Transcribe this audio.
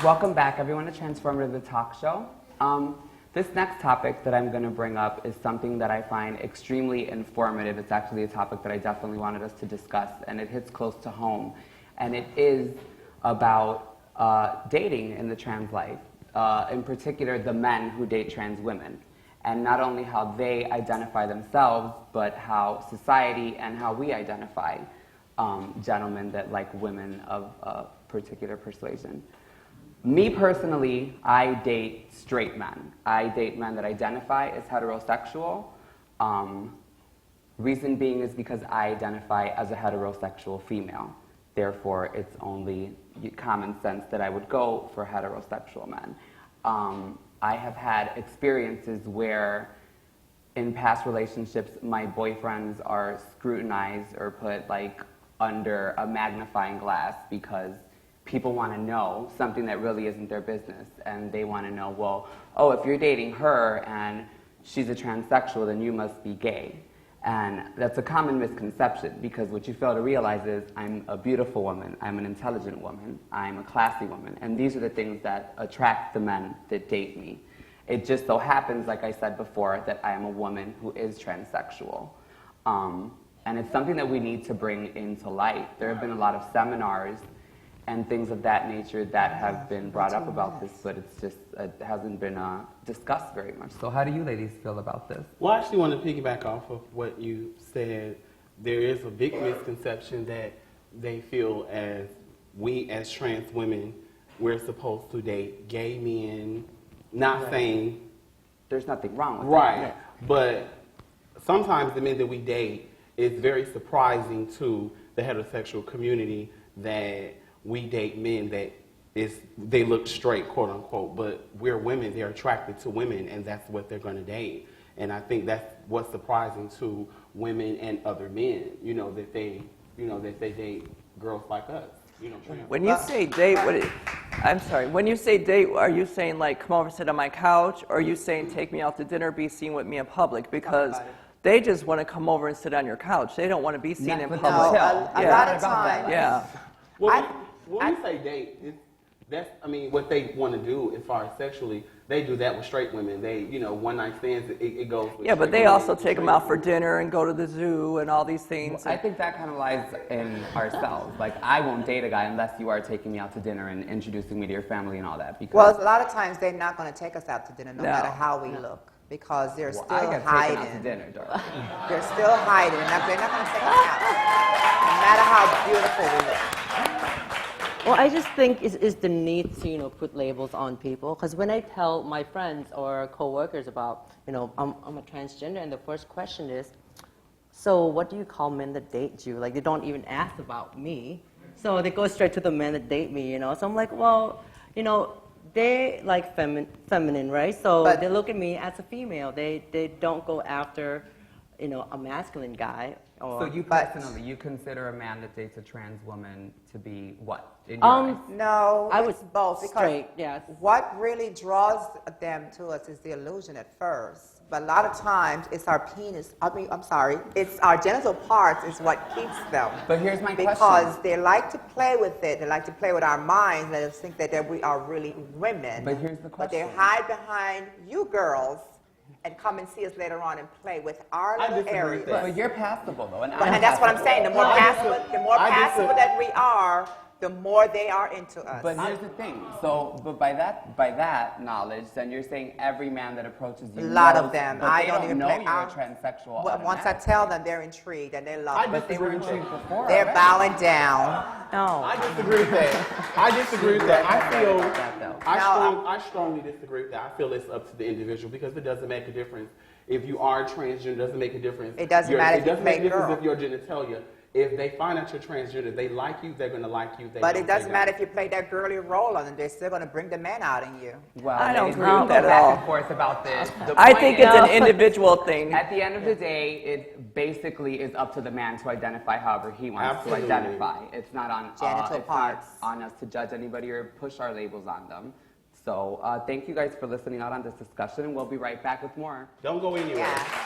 Welcome back, everyone, to Transformative, the talk show. This next topic that I'm going to bring up is something that I find extremely informative. It's actually a topic that I definitely wanted us to discuss, and it hits close to home. And it is about dating in the trans life, in particular the men who date trans women. And not only how they identify themselves, but how society and how we identify gentlemen that like women of a particular persuasion. Me personally, I date straight men. I date men that identify as heterosexual. Reason being is because I identify as a heterosexual female. Therefore, it's only common sense that I would go for heterosexual men. I have had experiences where in past relationships, my boyfriends are scrutinized or put like under a magnifying glass because people want to know something that really isn't their business. And they want to know, well, oh, if you're dating her and she's a transsexual, then you must be gay. And that's a common misconception because what you fail to realize is I'm a beautiful woman, I'm an intelligent woman, I'm a classy woman. And these are the things that attract the men that date me. It just so happens, like I said before, that I am a woman who is transsexual. And it's something that we need to bring into light. There have been a lot of seminars and things of that nature that have been brought up about this, but it's just, it hasn't been discussed very much. So how do you ladies feel about this? Well, I actually want to piggyback off of what you said. There is a big misconception that they feel as we as trans women, we're supposed to date gay men, not saying... There's nothing wrong with that. Right, but sometimes the men that we date, it's very surprising to the heterosexual community that we date men that they look straight, quote unquote, but we're women, they're attracted to women, and that's what they're going to date. And I think that's what's surprising to women and other men, that they date girls like us. When you say date, I'm sorry, when you say date, are you saying like come over, sit on my couch, or are you saying take me out to dinner, be seen with me in public? Because they just want to come over and sit on your couch. They don't want to be seen in public. No, a lot of times. Yeah. When we say date, what they want to do as far as sexually, they do that with straight women. They, one night stands, it goes with but they also take them out for dinner and go to the zoo and all these things. Well, I think that kind of lies in ourselves. Like, I won't date a guy unless you are taking me out to dinner and introducing me to your family and all that. Because well, a lot of times they're not going to take us out to dinner no matter how we look. Because they're still hiding. I get taken out to dinner, Dorothy. They're still hiding, and they're not going to take us out, no matter how beautiful we look. Well, I just think is the need to put labels on people. Because when I tell my friends or coworkers about I'm a transgender, and the first question is, so what do you call men that date you? Like they don't even ask about me, so they go straight to the men that date me. So I'm like, well, they like feminine, right? So they look at me as a female. They don't go after, a masculine guy. So you personally, you consider a man that dates a trans woman to be what? In your eyes? No, I was both. straight, yes. What really draws them to us is the illusion at first. But a lot of times, it's our penis, it's our genital parts is what keeps them. But here's my question. Because they like to play with it. They like to play with our minds. They just think that we are really women. But here's the question. But they hide behind you girls and come and see us later on and play with our little areas. But you're passable, though. And that's what I'm saying. The more passive that we are, the more they are into us. But here's the thing. So, but by that knowledge, then you're saying every man that approaches you. A lot of them. But I they don't even know play. you're a transsexual. Well, once I tell them, they're intrigued and they love it. But they were intrigued before. They're bowing down. No. I disagree with that. I strongly disagree with that. I feel it's up to the individual because it doesn't make a difference. If you are transgender, it doesn't make a difference. It doesn't matter if you play girl. It doesn't make a difference if your genitalia. If they find out you're transgender, they like you, they're going to like you. But it doesn't matter if you play that girly role on them. They're still going to bring the man out in you. Well, I don't agree with that at all. Back and forth about this. I think it's an individual thing. At the end of the day, it basically is up to the man to identify however he wants to identify. It's not on genital parts. Not on us to judge anybody or push our labels on them. So thank you guys for listening out on this discussion, and we'll be right back with more. Don't go anywhere. Yeah.